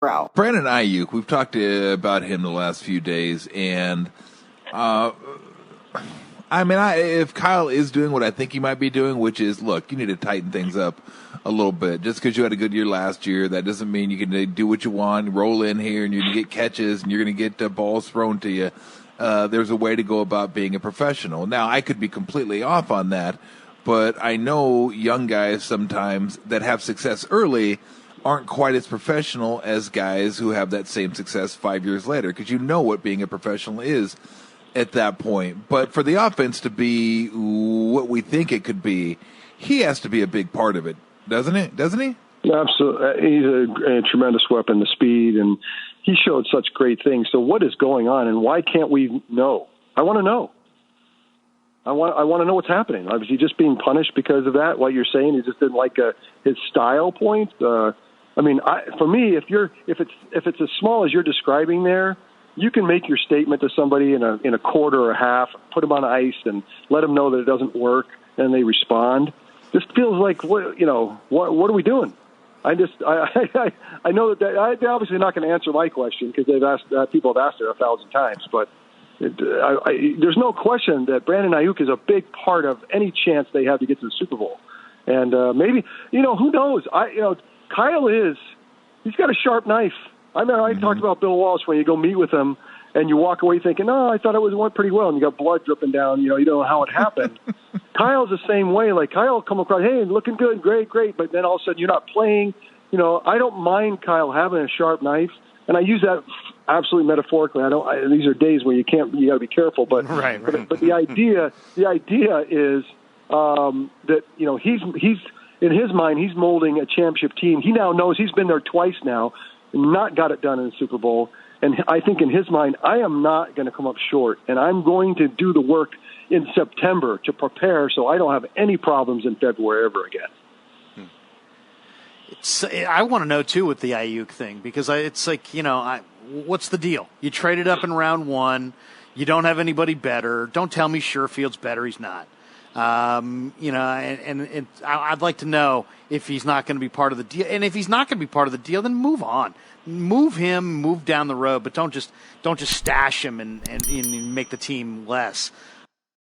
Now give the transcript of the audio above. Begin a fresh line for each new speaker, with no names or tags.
grow.
Brandon Aiyuk, we've talked about him the last few days, and if Kyle is doing what I think he might be doing, which is, look, you need to tighten things up a little bit. Just because you had a good year last year, that doesn't mean you can do what you want, roll in here, and you're going to get catches, and you're going to get balls thrown to you. There's a way to go about being a professional. Now, I could be completely off on that, but I know young guys sometimes that have success early aren't quite as professional as guys who have that same success 5 years later, because you know what being a professional is at that point. But for the offense to be what we think it could be, he has to be a big part of it, doesn't he?
Absolutely. He's a tremendous weapon, the speed, and he showed such great things. So what is going on, and why can't we know? I want to know. I want to know what's happening. Was he just being punished because of that? What you're saying, he just didn't like his style point. For me, if it's as small as you're describing there, you can make your statement to somebody in a quarter or a half, put them on ice, and let them know that it doesn't work, and they respond. This feels like what are we doing? I know that they're obviously not going to answer my question because people have asked it 1,000 times, but. There's no question that Brandon Aiyuk is a big part of any chance they have to get to the Super Bowl. And maybe, who knows? Kyle he's got a sharp knife. I talked about Bill Walsh when you go meet with him and you walk away thinking, I thought it went pretty well, and you got blood dripping down, you don't know how it happened. Kyle's the same way. Like, Kyle will come across, hey, looking good, great, but then all of a sudden you're not playing. I don't mind Kyle having a sharp knife, and I use that absolutely metaphorically. These are days where you got to be careful, but
right.
But the idea is that he's in his mind he's molding a championship team. He now knows he's been there twice now, and not got it done in the Super Bowl. And I think in his mind, I am not going to come up short, and I'm going to do the work in September to prepare so I don't have any problems in February ever again.
I want to know too with the Aiyuk thing, because it's like, what's the deal? You traded up in round one. You don't have anybody better. Don't tell me Sherfield's better. He's not. And I'd like to know if he's not going to be part of the deal. And if he's not going to be part of the deal, then move on. Move him, move down the road, but don't just stash him and make the team less.